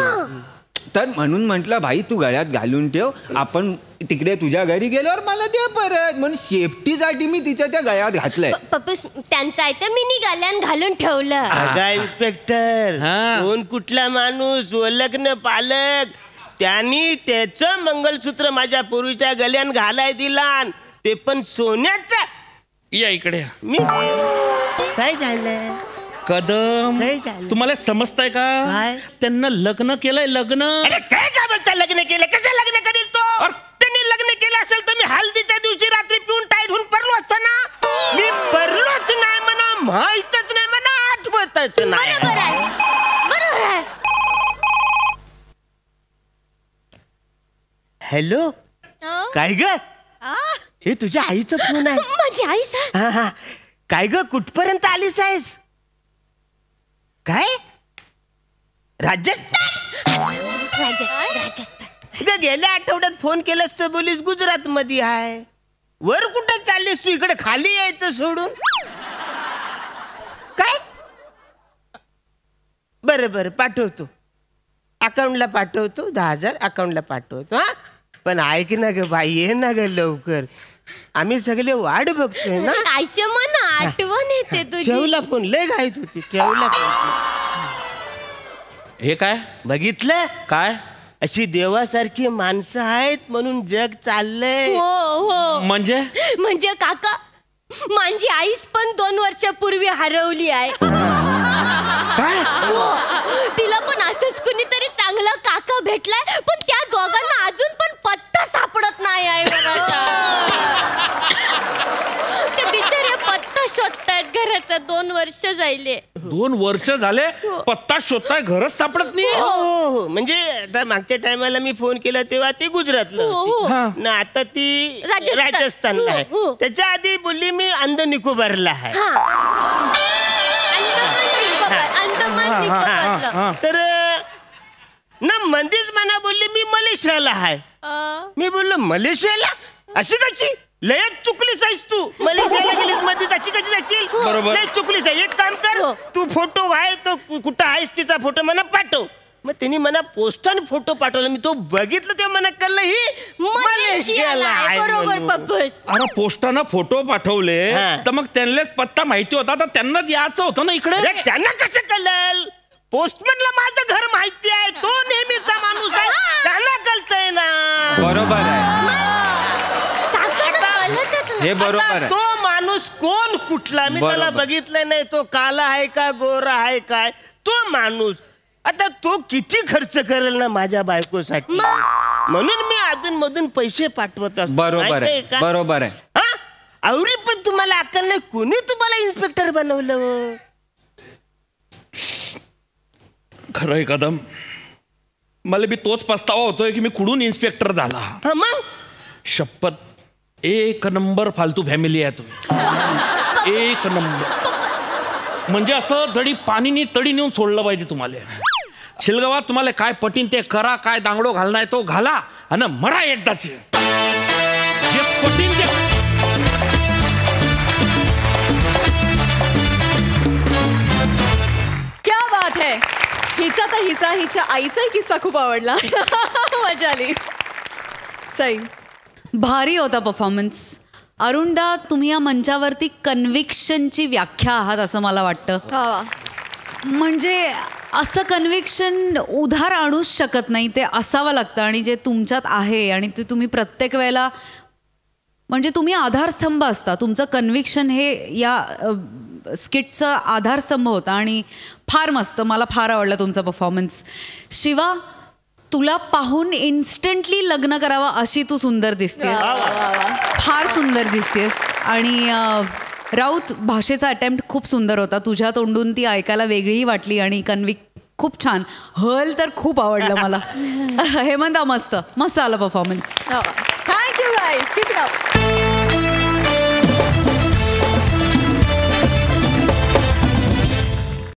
तर म्हणून म्हटलं भाई तू गळ्यात घालून ठेव, आपण तिकडे तुझ्या घरी गेल्यावर मला दे परत. म्हणून सेफ्टीसाठी मी तिच्या त्या गळ्यात घातलंय. पप्पूस त्यांचं आहे तर मी गळ्यात घालून ठेवलं. इन्स्पेक्टर, कोण कुठला माणूस लग्न पालक त्यांनी त्याचं मंगळसूत्र माझ्या पूर्वीच्या गळ्यात घालाय दिला, ते पण सोन्याचं. या इकडे. मी काय झालं? कदम काय झालं? तुम्हाला समजताय का काय? त्यांना लग्न केलंय लग्न. अरे काय काय बोलता लग्न केलं? कसं लग्न करेल तो? त्यांनी लग्न केलं असेल तर मी हल्दीच्या दिवशी रात्री पिऊन टाईट होऊन पडलो असतो ना. मी पडलोच नाही म्हणा, माहीतच नाही म्हणा, आठवतच नाही. बरोबर आहे, बरोबर आहे. हॅलो, काय ग? हे तुझ्या आईचा फोन आहे. माझी आई सर. हा हा. काय ग, कुठपर्यंत आलीस आहेस? काय? राजस्थान? ग गेल्या आठवड्यात फोन केलास तर बोलीस गुजरात मध्ये आहे. वर कुठं चाललीस तू? इकडे खाली यायचं सोडून. काय? बरं बरं, पाठवतो. अकाउंटला पाठवतो. 10,000 अकाउंटला पाठवतो. हा, पण ऐक ना ग बाई, ये ना ग लवकर. आम्ही सगळे वाट बघतोय ना. आयशा मला आठवण येते तुझी. ठेवला फोन, लय घाईत होती. ठेवला फोन. हे काय बघितलं काय? अशी देवासारखी माणसं आहेत म्हणून जग चाललंय. हो हो. म्हणजे काका, माझी आईस पण 2 वर्षापूर्वी हरवली आहे. हो, तिला पण असंच कुणीतरी चांगला काका भेटलाय, पण त्या दोघांना अजून पण पत्ता सापडत नाही आहे. ते बिचारे पत्ता शोधतायत घराचा. 2 वर्ष जायले. 2 वर्ष झाले पत्ता शोधताय, घरच सापडत नाही. हो, म्हणजे आता मागच्या टायमाला मी फोन केला तेव्हा ती गुजरातला होती ना, आता ती राजस्थानला आहे. त्याच्या आधी बोलली मी अंदर निकोबारला आहे. तर ना मंदीच म्हणा बोलली मी मलेशियाला आहे. मी बोललो मलेशियाला? अशी कशी? लयच चुकलीस आहेस तू. मलेशियाला गेलीस मध्येच अशी कशी जाशील? लय चुकलीस आहे. एक काम कर, तू फोटो आहे तो कुठं आहेस तिचा फोटो मला पाठव. मग त्यांनी मला पोस्टाने फोटो पाठवला. मी तो बघितलं तेव्हा मला कळलं ही मलेशियाला आहे. अरे पोस्टानं फोटो पाठवले तर मग त्यांनाच पत्ता माहिती होता, तर त्यांनाच यायचं होतं ना इकडे. त्यांना कसं कळलं? पोस्टमॅनला माझं घर माहिती आहे. तो नेहमीचा माणूस आहे, त्याला कळतंय ना. बरोबर आहे, हे बरोबर आहे. तो माणूस कोण कुठला मी त्याला बघितलं नाही. तो काला आहे का गोरा आहे काय तो माणूस? आता तो किती खर्च करेल ना माझ्या बायकोसाठी, म्हणून मी अधून मधून पैसे पाठवत असतो. बरोबर आहे, बरोबर आहे. हा, आवरी पण तुम्हाला अक्कल नाही. कोणी तुम्हाला इन्स्पेक्टर बनवलं? खरंय कदम, मला बी तोच पस्तावा होतोय की मी कुठून इन्स्पेक्टर झाला. मग शपथ, 1 नंबर फालतू फॅमिली आहे तुम्ही. 1 नंबर. म्हणजे असं जडी पाणीनी तडी नेऊन सोडलं पाहिजे तुम्हाला. शिलगावात तुम्हाला काय पटीन ते करा, काय दांगडो घालणार तो घाला आणि मरा एकदाचे. जे पटीन ते. क्या बात है. हिचा तर हिच्या आईचाही किस्सा खूप आवडला. मजा आली. सई, भारी होता परफॉर्मन्स. अरुणदा, तुम्ही या मंचावरती कन्व्हिक्शनची व्याख्या आहात असं मला वाटतं. म्हणजे असं कन्व्हिक्शन उधार आणूच शकत नाही, ते असावं लागतं. आणि जे तुमच्यात आहे आणि ते तुम्ही प्रत्येक वेळेला, म्हणजे तुम्ही आधारस्तंभ असता. तुमचं कन्व्हिक्शन हे या स्किटचा आधारस्तंभ होता आणि फार मस्त. मला फार आवडला तुमचा परफॉर्मन्स. शिवा, तुला पाहून इन्स्टंटली लग्न करावं अशी तू सुंदर दिसतेस, फार सुंदर दिसतेस. आणि राऊत, भाषेचा अटेम्प्ट खूप सुंदर होता. तुझ्या तोंडून ती ऐकायला वेगळीही वाटली आणि खूप छान. हल तर खूप आवडलं मला. हेमंत, मस्त मस्त आला performance. Thank you guys. Keep it up.